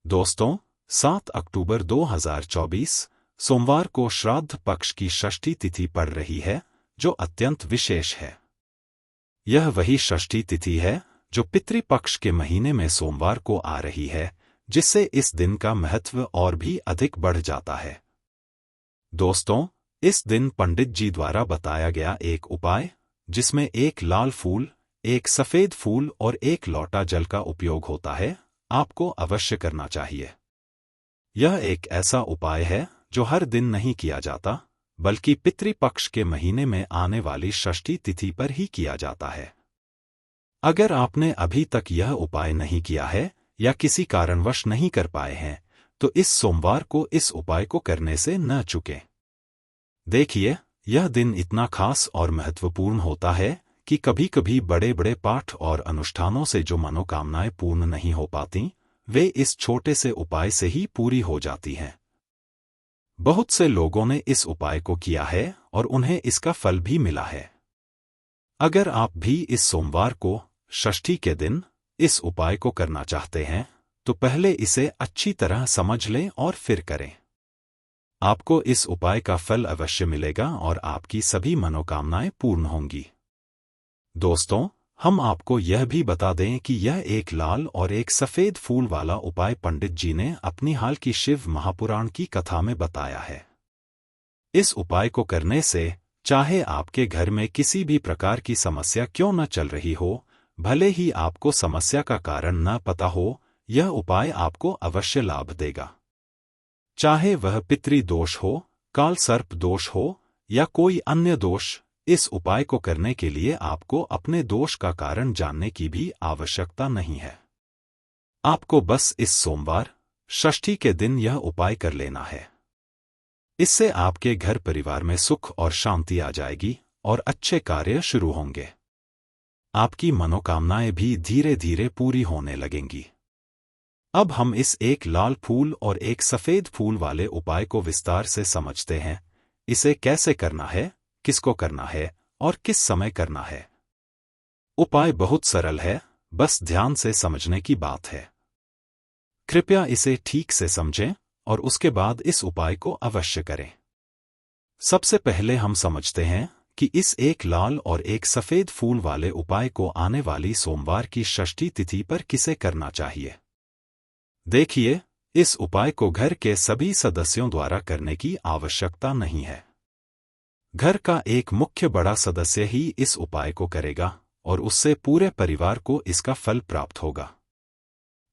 दोस्तों, 7 अक्टूबर 2024 सोमवार को श्राद्ध पक्ष की षष्ठी तिथि पड़ रही है, जो अत्यंत विशेष है। यह वही षष्ठी तिथि है जो पितृपक्ष के महीने में सोमवार को आ रही है, जिससे इस दिन का महत्व और भी अधिक बढ़ जाता है। दोस्तों, इस दिन पंडित जी द्वारा बताया गया एक उपाय, जिसमें एक लाल फूल, एक सफेद फूल और एक लोटा जल का उपयोग होता है, आपको अवश्य करना चाहिए। यह एक ऐसा उपाय है जो हर दिन नहीं किया जाता, बल्कि पितृपक्ष के महीने में आने वाली षष्ठी तिथि पर ही किया जाता है। अगर आपने अभी तक यह उपाय नहीं किया है या किसी कारणवश नहीं कर पाए हैं, तो इस सोमवार को इस उपाय को करने से न चूकें। देखिए, यह दिन इतना खास और महत्वपूर्ण होता है कि कभी-कभी बड़े-बड़े पाठ और अनुष्ठानों से जो मनोकामनाएं पूर्ण नहीं हो पाती, वे इस छोटे से उपाय से ही पूरी हो जाती हैं। बहुत से लोगों ने इस उपाय को किया है और उन्हें इसका फल भी मिला है। अगर आप भी इस सोमवार को, षष्ठी के दिन, इस उपाय को करना चाहते हैं, तो पहले इसे अच्छी तरह समझ लें और फिर करें। आपको इस उपाय का फल अवश्य मिलेगा और आपकी सभी मनोकामनाएं पूर्ण होंगी। दोस्तों, हम आपको यह भी बता दें कि यह एक लाल और एक सफेद फूल वाला उपाय पंडित जी ने अपनी हाल की शिव महापुराण की कथा में बताया है। इस उपाय को करने से, चाहे आपके घर में किसी भी प्रकार की समस्या क्यों न चल रही हो, भले ही आपको समस्या का कारण न पता हो, यह उपाय आपको अवश्य लाभ देगा। चाहे वह पितृदोष हो, काल सर्प दोष हो या कोई अन्य दोष, इस उपाय को करने के लिए आपको अपने दोष का कारण जानने की भी आवश्यकता नहीं है। आपको बस इस सोमवार, षष्ठी के दिन यह उपाय कर लेना है। इससे आपके घर परिवार में सुख और शांति आ जाएगी और अच्छे कार्य शुरू होंगे। आपकी मनोकामनाएं भी धीरे धीरे पूरी होने लगेंगी। अब हम इस एक लाल फूल और एक सफेद फूल वाले उपाय को विस्तार से समझते हैं। इसे कैसे करना है, किसको करना है और किस समय करना है। उपाय बहुत सरल है, बस ध्यान से समझने की बात है। कृपया इसे ठीक से समझें और उसके बाद इस उपाय को अवश्य करें। सबसे पहले हम समझते हैं कि इस एक लाल और एक सफेद फूल वाले उपाय को आने वाली सोमवार की षष्ठी तिथि पर किसे करना चाहिए। देखिए, इस उपाय को घर के सभी सदस्यों द्वारा करने की आवश्यकता नहीं है। घर का एक मुख्य बड़ा सदस्य ही इस उपाय को करेगा और उससे पूरे परिवार को इसका फल प्राप्त होगा।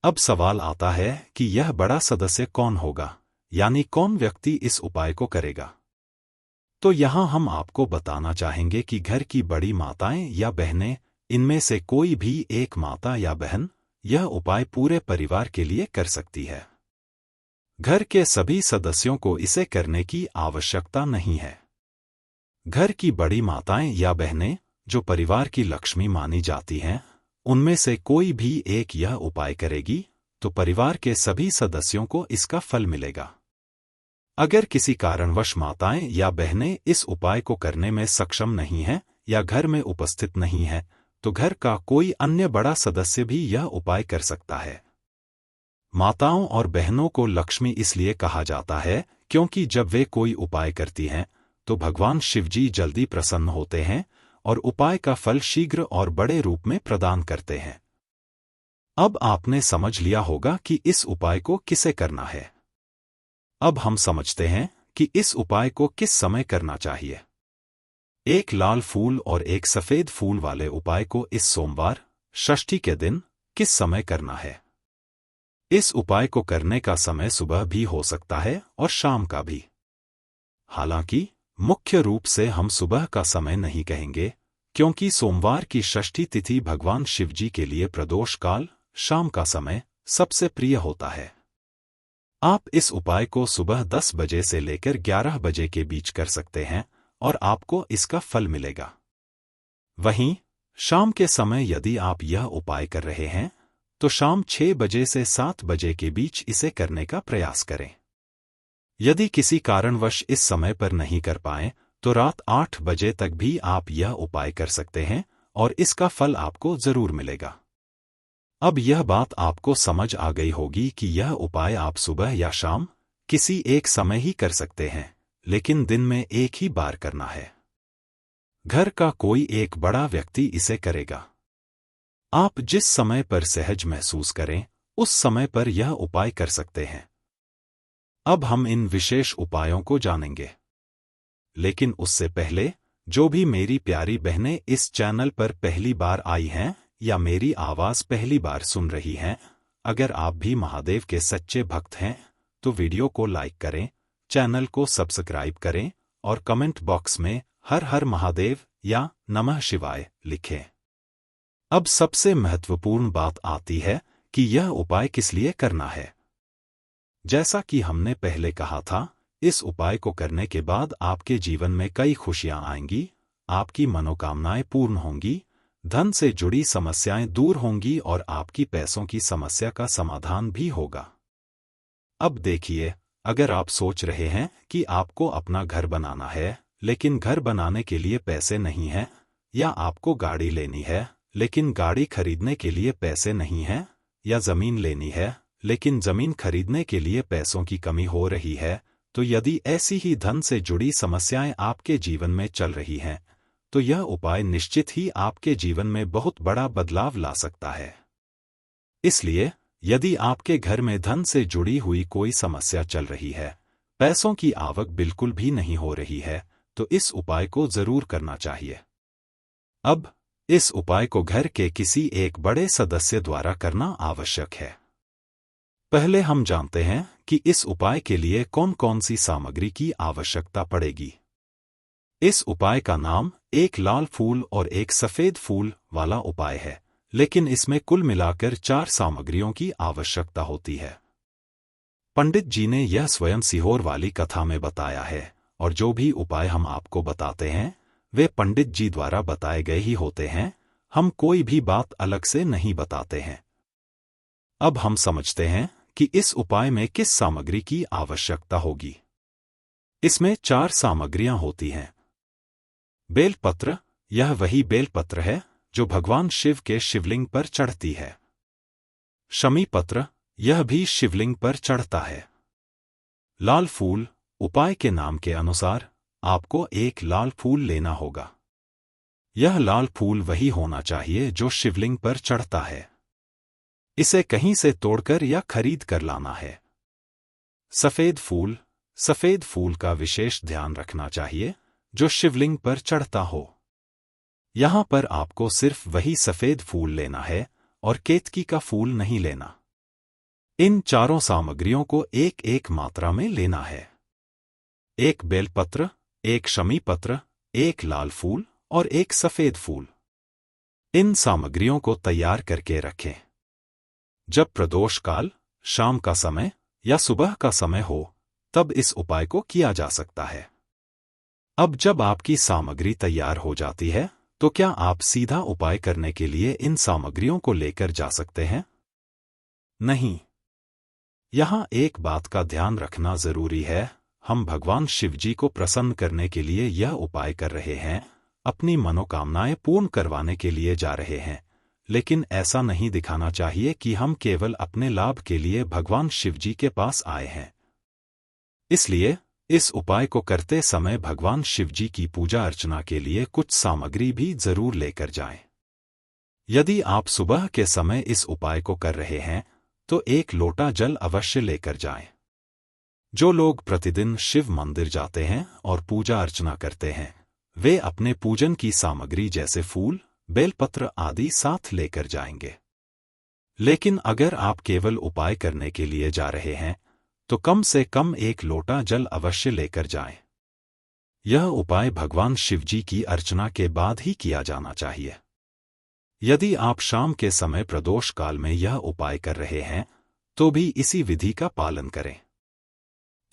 अब सवाल आता है कि यह बड़ा सदस्य कौन होगा, यानी कौन व्यक्ति इस उपाय को करेगा। तो यहाँ हम आपको बताना चाहेंगे कि घर की बड़ी माताएं या बहनें, इनमें से कोई भी एक माता या बहन, यह उपाय पूरे परिवार के लिए कर सकती है। घर के सभी सदस्यों को इसे करने की आवश्यकता नहीं है। घर की बड़ी माताएं या बहनें, जो परिवार की लक्ष्मी मानी जाती हैं, उनमें से कोई भी एक यह उपाय करेगी, तो परिवार के सभी सदस्यों को इसका फल मिलेगा। अगर किसी कारणवश माताएं या बहनें इस उपाय को करने में सक्षम नहीं हैं या घर में उपस्थित नहीं हैं, तो घर का कोई अन्य बड़ा सदस्य भी यह उपाय कर सकता है। माताओं और बहनों को लक्ष्मी इसलिए कहा जाता है क्योंकि जब वे कोई उपाय करती हैं, तो भगवान शिवजी जल्दी प्रसन्न होते हैं और उपाय का फल शीघ्र और बड़े रूप में प्रदान करते हैं। अब आपने समझ लिया होगा कि इस उपाय को किसे करना है। अब हम समझते हैं कि इस उपाय को किस समय करना चाहिए। एक लाल फूल और एक सफेद फूल वाले उपाय को इस सोमवार, षष्ठी के दिन, किस समय करना है। इस उपाय को करने का समय सुबह भी हो सकता है और शाम का भी। हालांकि मुख्य रूप से हम सुबह का समय नहीं कहेंगे, क्योंकि सोमवार की षष्ठी तिथि भगवान शिवजी के लिए प्रदोष काल, शाम का समय, सबसे प्रिय होता है। आप इस उपाय को सुबह 10 बजे से लेकर 11 बजे के बीच कर सकते हैं और आपको इसका फल मिलेगा। वहीं शाम के समय यदि आप यह उपाय कर रहे हैं, तो शाम 6 बजे से 7 बजे के बीच इसे करने का प्रयास करें। यदि किसी कारणवश इस समय पर नहीं कर पाएं, तो रात 8 बजे तक भी आप यह उपाय कर सकते हैं और इसका फल आपको जरूर मिलेगा। अब यह बात आपको समझ आ गई होगी कि यह उपाय आप सुबह या शाम किसी एक समय ही कर सकते हैं, लेकिन दिन में एक ही बार करना है। घर का कोई एक बड़ा व्यक्ति इसे करेगा। आप जिस समय पर सहज महसूस करें, उस समय पर यह उपाय कर सकते हैं। अब हम इन विशेष उपायों को जानेंगे, लेकिन उससे पहले जो भी मेरी प्यारी बहनें इस चैनल पर पहली बार आई हैं या मेरी आवाज़ पहली बार सुन रही हैं, अगर आप भी महादेव के सच्चे भक्त हैं तो वीडियो को लाइक करें, चैनल को सब्सक्राइब करें और कमेंट बॉक्स में हर हर महादेव या नमः शिवाय लिखें। अब सबसे महत्वपूर्ण बात आती है कि यह उपाय किस लिए करना है। जैसा कि हमने पहले कहा था, इस उपाय को करने के बाद आपके जीवन में कई खुशियां आएंगी, आपकी मनोकामनाएं पूर्ण होंगी, धन से जुड़ी समस्याएं दूर होंगी और आपकी पैसों की समस्या का समाधान भी होगा। अब देखिए, अगर आप सोच रहे हैं कि आपको अपना घर बनाना है लेकिन घर बनाने के लिए पैसे नहीं हैं, या आपको गाड़ी लेनी है लेकिन गाड़ी खरीदने के लिए पैसे नहीं हैं, या जमीन लेनी है लेकिन जमीन खरीदने के लिए पैसों की कमी हो रही है, तो यदि ऐसी ही धन से जुड़ी समस्याएं आपके जीवन में चल रही हैं, तो यह उपाय निश्चित ही आपके जीवन में बहुत बड़ा बदलाव ला सकता है। इसलिए यदि आपके घर में धन से जुड़ी हुई कोई समस्या चल रही है, पैसों की आवक बिल्कुल भी नहीं हो रही है, तो इस उपाय को जरूर करना चाहिए। अब इस उपाय को घर के किसी एक बड़े सदस्य द्वारा करना आवश्यक है। पहले हम जानते हैं कि इस उपाय के लिए कौन कौन सी सामग्री की आवश्यकता पड़ेगी। इस उपाय का नाम एक लाल फूल और एक सफेद फूल वाला उपाय है, लेकिन इसमें कुल मिलाकर 4 सामग्रियों की आवश्यकता होती है। पंडित जी ने यह स्वयं सीहोर वाली कथा में बताया है, और जो भी उपाय हम आपको बताते हैं वे पंडित जी द्वारा बताए गए ही होते हैं। हम कोई भी बात अलग से नहीं बताते हैं। अब हम समझते हैं कि इस उपाय में किस सामग्री की आवश्यकता होगी। इसमें 4 सामग्रियां होती हैं। बेलपत्र, यह वही बेलपत्र है जो भगवान शिव के शिवलिंग पर चढ़ती है। शमी पत्र, यह भी शिवलिंग पर चढ़ता है। लाल फूल, उपाय के नाम के अनुसार आपको एक लाल फूल लेना होगा। यह लाल फूल वही होना चाहिए जो शिवलिंग पर चढ़ता है। इसे कहीं से तोड़कर या खरीद कर लाना है। सफेद फूल, सफेद फूल का विशेष ध्यान रखना चाहिए जो शिवलिंग पर चढ़ता हो। यहां पर आपको सिर्फ वही सफेद फूल लेना है और केतकी का फूल नहीं लेना। इन 4 सामग्रियों को एक एक मात्रा में लेना है। एक बेलपत्र, एक शमी पत्र, एक लाल फूल और एक सफेद फूल। इन सामग्रियों को तैयार करके रखें। जब प्रदोष काल, शाम का समय या सुबह का समय हो, तब इस उपाय को किया जा सकता है। अब जब आपकी सामग्री तैयार हो जाती है, तो क्या आप सीधा उपाय करने के लिए इन सामग्रियों को लेकर जा सकते हैं? नहीं। यहां एक बात का ध्यान रखना जरूरी है। हम भगवान शिवजी को प्रसन्न करने के लिए यह उपाय कर रहे हैं, अपनी मनोकामनाएं पूर्ण करवाने के लिए जा रहे हैं, लेकिन ऐसा नहीं दिखाना चाहिए कि हम केवल अपने लाभ के लिए भगवान शिवजी के पास आए हैं। इसलिए इस उपाय को करते समय भगवान शिवजी की पूजा अर्चना के लिए कुछ सामग्री भी जरूर लेकर जाएं। यदि आप सुबह के समय इस उपाय को कर रहे हैं, तो 1 लोटा जल अवश्य लेकर जाएं। जो लोग प्रतिदिन शिव मंदिर जाते हैं और पूजा अर्चना करते हैं, वे अपने पूजन की सामग्री जैसे फूल, बेलपत्र आदि साथ लेकर जाएंगे। लेकिन अगर आप केवल उपाय करने के लिए जा रहे हैं, तो कम से कम 1 लोटा जल अवश्य लेकर जाएं। यह उपाय भगवान शिवजी की अर्चना के बाद ही किया जाना चाहिए। यदि आप शाम के समय प्रदोष काल में यह उपाय कर रहे हैं, तो भी इसी विधि का पालन करें।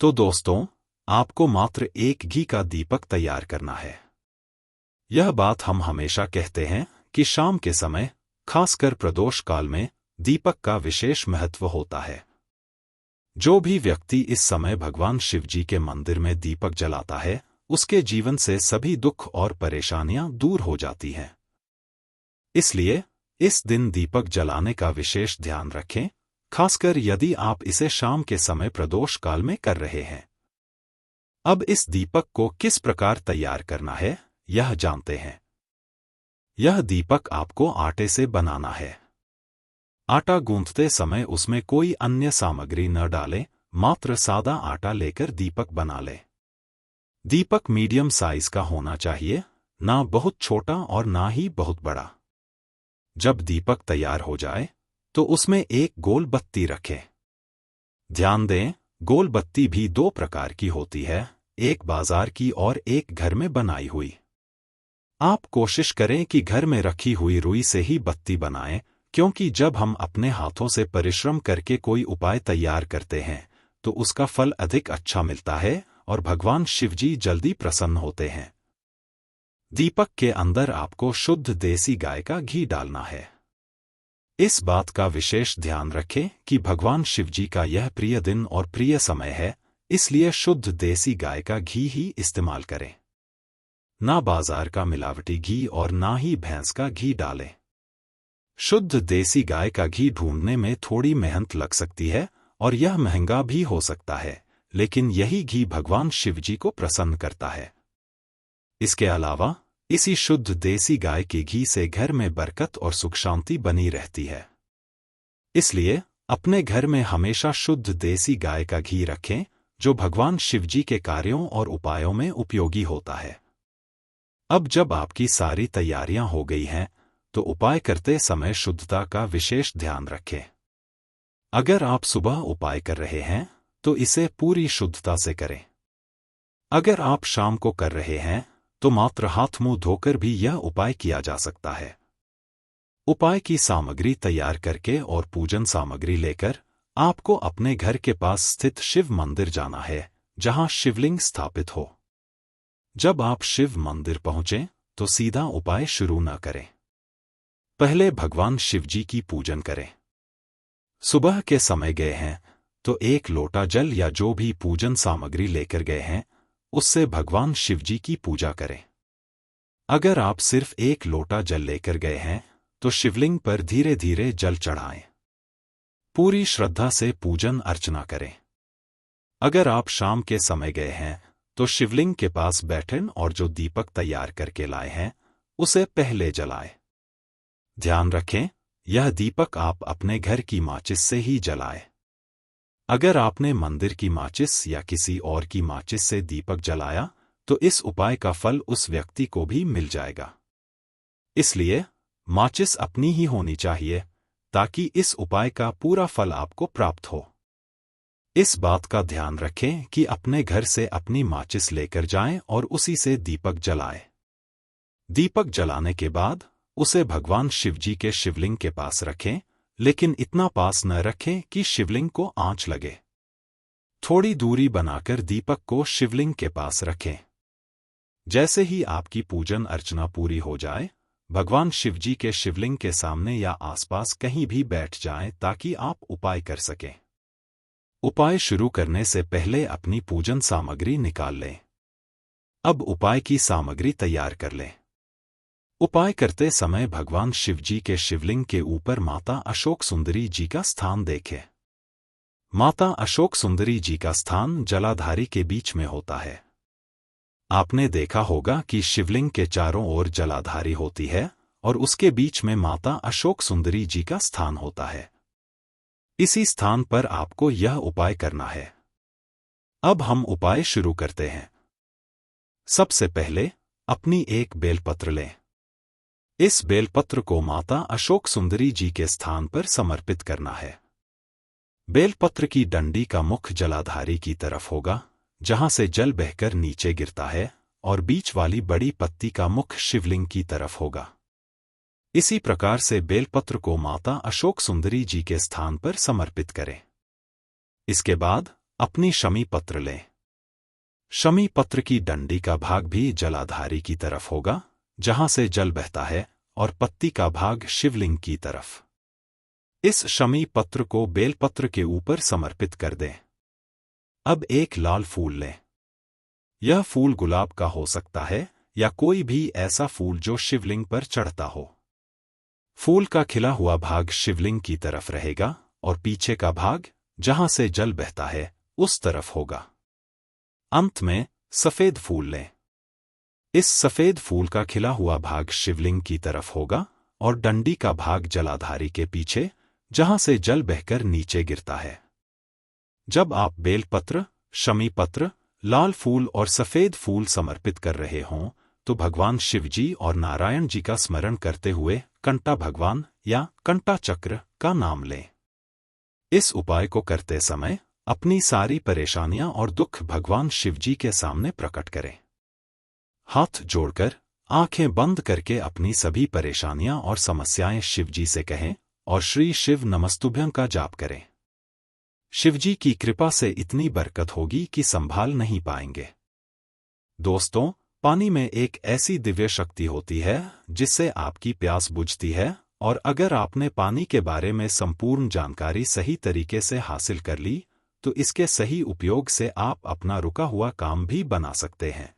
तो दोस्तों, आपको मात्र 1 घी का दीपक तैयार करना है। यह बात हम हमेशा कहते हैं कि शाम के समय, खासकर प्रदोष काल में, दीपक का विशेष महत्व होता है। जो भी व्यक्ति इस समय भगवान शिवजी के मंदिर में दीपक जलाता है, उसके जीवन से सभी दुख और परेशानियां दूर हो जाती हैं। इसलिए इस दिन दीपक जलाने का विशेष ध्यान रखें, खासकर यदि आप इसे शाम के समय प्रदोष काल में कर रहे हैं। अब इस दीपक को किस प्रकार तैयार करना है, यह जानते हैं। यह दीपक आपको आटे से बनाना है। आटा गूंथते समय उसमें कोई अन्य सामग्री न डालें, मात्र सादा आटा लेकर दीपक बना लें। दीपक मीडियम साइज का होना चाहिए, ना बहुत छोटा और ना ही बहुत बड़ा। जब दीपक तैयार हो जाए तो उसमें एक गोल बत्ती रखें। ध्यान दें, गोल बत्ती भी दो प्रकार की होती है, एक बाजार की और एक घर में बनाई हुई। आप कोशिश करें कि घर में रखी हुई रुई से ही बत्ती बनाएं, क्योंकि जब हम अपने हाथों से परिश्रम करके कोई उपाय तैयार करते हैं तो उसका फल अधिक अच्छा मिलता है और भगवान शिवजी जल्दी प्रसन्न होते हैं। दीपक के अंदर आपको शुद्ध देसी गाय का घी डालना है। इस बात का विशेष ध्यान रखें कि भगवान शिवजी का यह प्रिय दिन और प्रिय समय है, इसलिए शुद्ध देसी गाय का घी ही इस्तेमाल करें। ना बाजार का मिलावटी घी और ना ही भैंस का घी डालें। शुद्ध देसी गाय का घी ढूंढने में थोड़ी मेहनत लग सकती है और यह महंगा भी हो सकता है, लेकिन यही घी भगवान शिवजी को प्रसन्न करता है। इसके अलावा इसी शुद्ध देसी गाय के घी से घर में बरकत और सुख शांति बनी रहती है। इसलिए अपने घर में हमेशा शुद्ध देसी गाय का घी रखें, जो भगवान शिवजी के कार्यों और उपायों में उपयोगी होता है। अब जब आपकी सारी तैयारियां हो गई हैं, तो उपाय करते समय शुद्धता का विशेष ध्यान रखें। अगर आप सुबह उपाय कर रहे हैं तो इसे पूरी शुद्धता से करें। अगर आप शाम को कर रहे हैं तो मात्र हाथ मुंह धोकर भी यह उपाय किया जा सकता है। उपाय की सामग्री तैयार करके और पूजन सामग्री लेकर आपको अपने घर के पास स्थित शिव मंदिर जाना है, जहां शिवलिंग स्थापित हो। जब आप शिव मंदिर पहुंचें तो सीधा उपाय शुरू न करें। पहले भगवान शिवजी की पूजन करें। सुबह के समय गए हैं तो एक लोटा जल या जो भी पूजन सामग्री लेकर गए हैं उससे भगवान शिवजी की पूजा करें। अगर आप सिर्फ एक लोटा जल लेकर गए हैं तो शिवलिंग पर धीरे धीरे जल चढ़ाएं। पूरी श्रद्धा से पूजन अर्चना करें। अगर आप शाम के समय गए हैं तो शिवलिंग के पास बैठें और जो दीपक तैयार करके लाए हैं उसे पहले जलाएं। ध्यान रखें, यह दीपक आप अपने घर की माचिस से ही जलाएं। अगर आपने मंदिर की माचिस या किसी और की माचिस से दीपक जलाया तो इस उपाय का फल उस व्यक्ति को भी मिल जाएगा। इसलिए माचिस अपनी ही होनी चाहिए ताकि इस उपाय का पूरा फल आपको प्राप्त हो। इस बात का ध्यान रखें कि अपने घर से अपनी माचिस लेकर जाएं और उसी से दीपक जलाएं। दीपक जलाने के बाद उसे भगवान शिवजी के शिवलिंग के पास रखें, लेकिन इतना पास न रखें कि शिवलिंग को आंच लगे। थोड़ी दूरी बनाकर दीपक को शिवलिंग के पास रखें। जैसे ही आपकी पूजन अर्चना पूरी हो जाए, भगवान शिवजी के शिवलिंग के सामने या आसपास कहीं भी बैठ जाएं ताकि आप उपाय कर सकें। उपाय शुरू करने से पहले अपनी पूजन सामग्री निकाल लें। अब उपाय की सामग्री तैयार कर लें। उपाय करते समय भगवान शिवजी के शिवलिंग के ऊपर माता अशोक सुंदरी जी का स्थान देखें। माता अशोक सुंदरी जी का स्थान जलाधारी के बीच में होता है। आपने देखा होगा कि शिवलिंग के चारों ओर जलाधारी होती है और उसके बीच में माता अशोक सुंदरी जी का स्थान होता है। इसी स्थान पर आपको यह उपाय करना है। अब हम उपाय शुरू करते हैं। सबसे पहले अपनी एक बेलपत्र लें। इस बेलपत्र को माता अशोक सुंदरी जी के स्थान पर समर्पित करना है। बेलपत्र की डंडी का मुख जलाधारी की तरफ होगा, जहां से जल बहकर नीचे गिरता है, और बीच वाली बड़ी पत्ती का मुख शिवलिंग की तरफ होगा। इसी प्रकार से बेलपत्र को माता अशोक सुंदरी जी के स्थान पर समर्पित करें। इसके बाद अपनी शमी पत्र लें। शमी पत्र की डंडी का भाग भी जलाधारी की तरफ होगा, जहां से जल बहता है, और पत्ती का भाग शिवलिंग की तरफ। इस शमी पत्र को बेलपत्र के ऊपर समर्पित कर दें। अब एक लाल फूल लें। यह फूल गुलाब का हो सकता है या कोई भी ऐसा फूल जो शिवलिंग पर चढ़ता हो। फूल का खिला हुआ भाग शिवलिंग की तरफ रहेगा और पीछे का भाग, जहां से जल बहता है, उस तरफ होगा। अंत में सफेद फूल लें। इस सफेद फूल का खिला हुआ भाग शिवलिंग की तरफ होगा और डंडी का भाग जलाधारी के पीछे, जहां से जल बहकर नीचे गिरता है। जब आप बेलपत्र, शमी पत्र, लाल फूल और सफेद फूल समर्पित कर रहे हों, तो भगवान शिवजी और नारायण जी का स्मरण करते हुए कंटा भगवान या कंटा चक्र का नाम लें। इस उपाय को करते समय अपनी सारी परेशानियां और दुख भगवान शिवजी के सामने प्रकट करें। हाथ जोड़कर, आंखें बंद करके अपनी सभी परेशानियां और समस्याएं शिवजी से कहें और श्री शिव नमस्तुभ्यं का जाप करें। शिवजी की कृपा से इतनी बरकत होगी कि संभाल नहीं पाएंगे। दोस्तों, पानी में एक ऐसी दिव्य शक्ति होती है जिससे आपकी प्यास बुझती है, और अगर आपने पानी के बारे में संपूर्ण जानकारी सही तरीके से हासिल कर ली, तो इसके सही उपयोग से आप अपना रुका हुआ काम भी बना सकते हैं।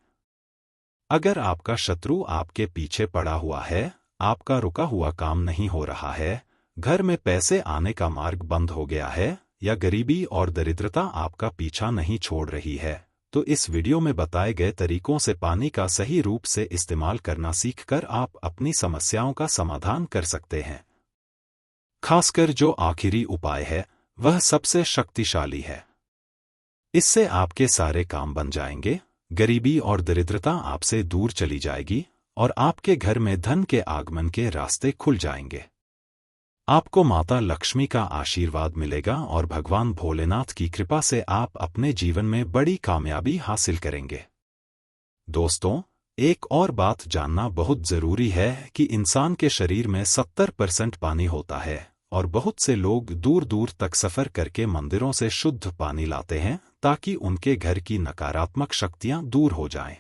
अगर आपका शत्रु आपके पीछे पड़ा हुआ है, आपका रुका हुआ काम नहीं हो रहा है, घर में पैसे आने का मार्ग बंद हो गया है, या गरीबी और दरिद्रता आपका पीछा नहीं छोड़ रही है, तो इस वीडियो में बताए गए तरीकों से पानी का सही रूप से इस्तेमाल करना सीखकर आप अपनी समस्याओं का समाधान कर सकते हैं। खासकर जो आखिरी उपाय है, वह सबसे शक्तिशाली है। इससे आपके सारे काम बन जाएंगे, गरीबी और दरिद्रता आपसे दूर चली जाएगी और आपके घर में धन के आगमन के रास्ते खुल जाएंगे। आपको माता लक्ष्मी का आशीर्वाद मिलेगा और भगवान भोलेनाथ की कृपा से आप अपने जीवन में बड़ी कामयाबी हासिल करेंगे। दोस्तों, एक और बात जानना बहुत जरूरी है कि इंसान के शरीर में 70% पानी होता है और बहुत से लोग दूर दूर तक सफर करके मंदिरों से शुद्ध पानी लाते हैं ताकि उनके घर की नकारात्मक शक्तियां दूर हो जाएं।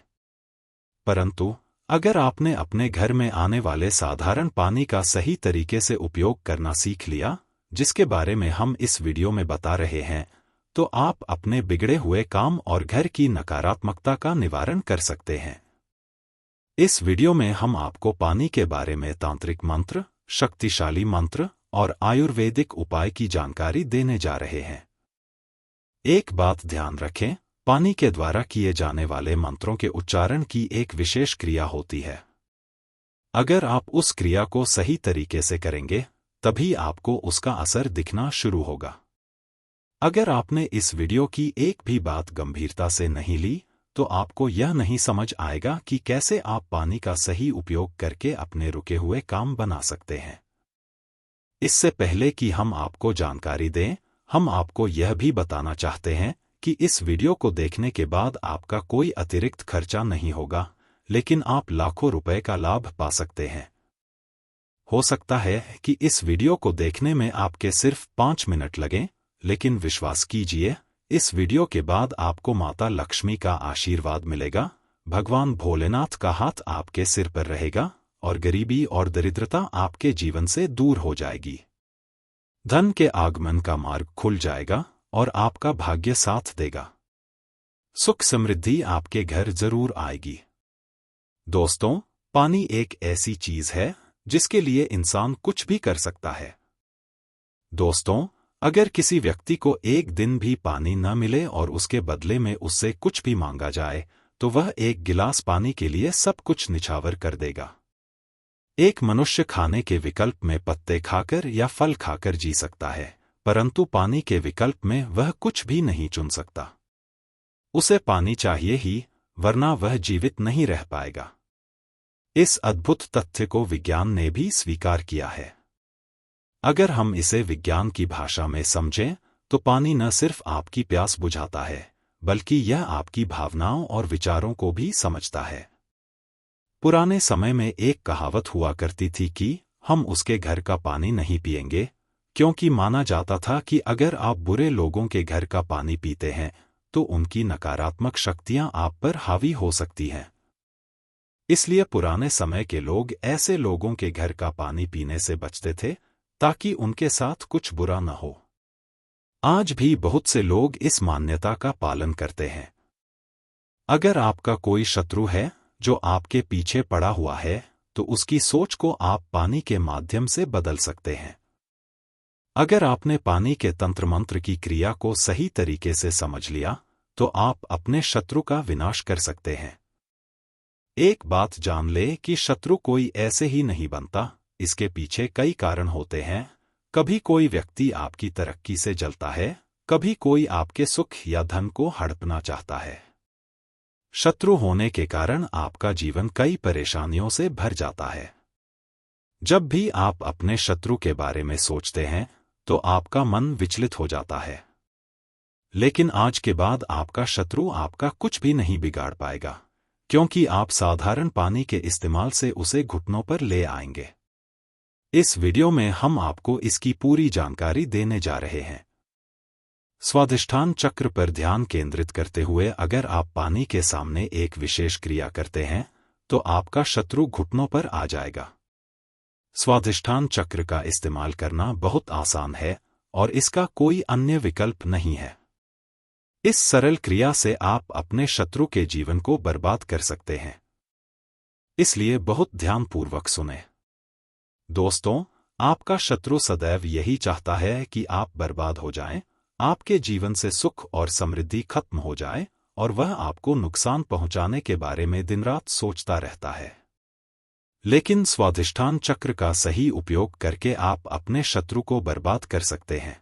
परंतु अगर आपने अपने घर में आने वाले साधारण पानी का सही तरीके से उपयोग करना सीख लिया, जिसके बारे में हम इस वीडियो में बता रहे हैं, तो आप अपने बिगड़े हुए काम और घर की नकारात्मकता का निवारण कर सकते हैं। इस वीडियो में हम आपको पानी के बारे में तांत्रिक मंत्र, शक्तिशाली मंत्र और आयुर्वेदिक उपाय की जानकारी देने जा रहे हैं। एक बात ध्यान रखें, पानी के द्वारा किए जाने वाले मंत्रों के उच्चारण की एक विशेष क्रिया होती है। अगर आप उस क्रिया को सही तरीके से करेंगे, तभी आपको उसका असर दिखना शुरू होगा। अगर आपने इस वीडियो की एक भी बात गंभीरता से नहीं ली, तो आपको यह नहीं समझ आएगा कि कैसे आप पानी का सही उपयोग करके अपने रुके हुए काम बना सकते हैं। इससे पहले कि हम आपको जानकारी दें, हम आपको यह भी बताना चाहते हैं कि इस वीडियो को देखने के बाद आपका कोई अतिरिक्त खर्चा नहीं होगा, लेकिन आप लाखों रुपए का लाभ पा सकते हैं। हो सकता है कि इस वीडियो को देखने में आपके सिर्फ 5 मिनट लगें, लेकिन विश्वास कीजिए, इस वीडियो के बाद आपको माता लक्ष्मी का आशीर्वाद मिलेगा, भगवान भोलेनाथ का हाथ आपके सिर पर रहेगा और गरीबी और दरिद्रता आपके जीवन से दूर हो जाएगी। धन के आगमन का मार्ग खुल जाएगा और आपका भाग्य साथ देगा। सुख समृद्धि आपके घर जरूर आएगी। दोस्तों, पानी एक ऐसी चीज है जिसके लिए इंसान कुछ भी कर सकता है। दोस्तों, अगर किसी व्यक्ति को एक दिन भी पानी न मिले और उसके बदले में उससे कुछ भी मांगा जाए, तो वह एक गिलास पानी के लिए सब कुछ निछावर कर देगा। एक मनुष्य खाने के विकल्प में पत्ते खाकर या फल खाकर जी सकता है, परंतु पानी के विकल्प में वह कुछ भी नहीं चुन सकता। उसे पानी चाहिए ही, वरना वह जीवित नहीं रह पाएगा। इस अद्भुत तथ्य को विज्ञान ने भी स्वीकार किया है। अगर हम इसे विज्ञान की भाषा में समझें, तो पानी न सिर्फ आपकी प्यास बुझाता है, बल्कि यह आपकी भावनाओं और विचारों को भी समझता है। पुराने समय में एक कहावत हुआ करती थी कि हम उसके घर का पानी नहीं पिएंगे, क्योंकि माना जाता था कि अगर आप बुरे लोगों के घर का पानी पीते हैं, तो उनकी नकारात्मक शक्तियां आप पर हावी हो सकती हैं। इसलिए पुराने समय के लोग ऐसे लोगों के घर का पानी पीने से बचते थे, ताकि उनके साथ कुछ बुरा न हो। आज भी बहुत से लोग इस मान्यता का पालन करते हैं। अगर आपका कोई शत्रु है जो आपके पीछे पड़ा हुआ है, तो उसकी सोच को आप पानी के माध्यम से बदल सकते हैं। अगर आपने पानी के तंत्र मंत्र की क्रिया को सही तरीके से समझ लिया तो आप अपने शत्रु का विनाश कर सकते हैं। एक बात जान ले कि शत्रु कोई ऐसे ही नहीं बनता, इसके पीछे कई कारण होते हैं। कभी कोई व्यक्ति आपकी तरक्की से जलता है, कभी कोई आपके सुख या धन को हड़पना चाहता है। शत्रु होने के कारण आपका जीवन कई परेशानियों से भर जाता है। जब भी आप अपने शत्रु के बारे में सोचते हैं तो आपका मन विचलित हो जाता है। लेकिन आज के बाद आपका शत्रु आपका कुछ भी नहीं बिगाड़ पाएगा, क्योंकि आप साधारण पानी के इस्तेमाल से उसे घुटनों पर ले आएंगे। इस वीडियो में हम आपको इसकी पूरी जानकारी देने जा रहे हैं। स्वाधिष्ठान चक्र पर ध्यान केंद्रित करते हुए अगर आप पानी के सामने एक विशेष क्रिया करते हैं तो आपका शत्रु घुटनों पर आ जाएगा। स्वाधिष्ठान चक्र का इस्तेमाल करना बहुत आसान है और इसका कोई अन्य विकल्प नहीं है। इस सरल क्रिया से आप अपने शत्रु के जीवन को बर्बाद कर सकते हैं, इसलिए बहुत ध्यानपूर्वक सुनें। दोस्तों, आपका शत्रु सदैव यही चाहता है कि आप बर्बाद हो जाएं, आपके जीवन से सुख और समृद्धि खत्म हो जाए और वह आपको नुकसान पहुंचाने के बारे में दिन रात सोचता रहता है। लेकिन स्वाधिष्ठान चक्र का सही उपयोग करके आप अपने शत्रु को बर्बाद कर सकते हैं।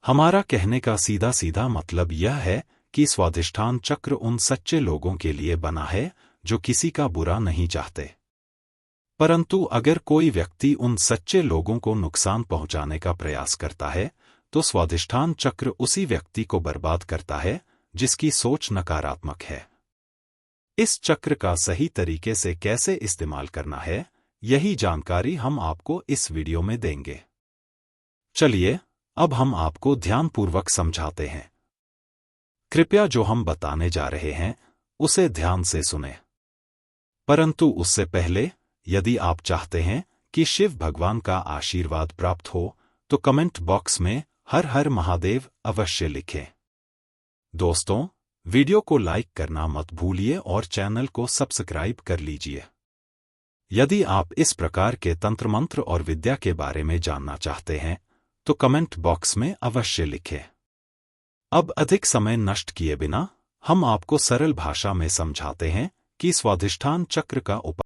हमारा कहने का सीधा सीधा मतलब यह है कि स्वाधिष्ठान चक्र उन सच्चे लोगों के लिए बना है जो किसी का बुरा नहीं चाहते। परंतु अगर कोई व्यक्ति उन सच्चे लोगों को नुकसान पहुंचाने का प्रयास करता है तो स्वाधिष्ठान चक्र उसी व्यक्ति को बर्बाद करता है जिसकी सोच नकारात्मक है। इस चक्र का सही तरीके से कैसे इस्तेमाल करना है, यही जानकारी हम आपको इस वीडियो में देंगे। चलिए अब हम आपको ध्यानपूर्वक समझाते हैं। कृपया जो हम बताने जा रहे हैं उसे ध्यान से सुनें। परंतु उससे पहले यदि आप चाहते हैं कि शिव भगवान का आशीर्वाद प्राप्त हो तो कमेंट बॉक्स में हर हर महादेव अवश्य लिखें। दोस्तों, वीडियो को लाइक करना मत भूलिए और चैनल को सब्सक्राइब कर लीजिए। यदि आप इस प्रकार के तंत्र मंत्र और विद्या के बारे में जानना चाहते हैं तो कमेंट बॉक्स में अवश्य लिखें। अब अधिक समय नष्ट किए बिना हम आपको सरल भाषा में समझाते हैं कि स्वाधिष्ठान चक्र का उपाय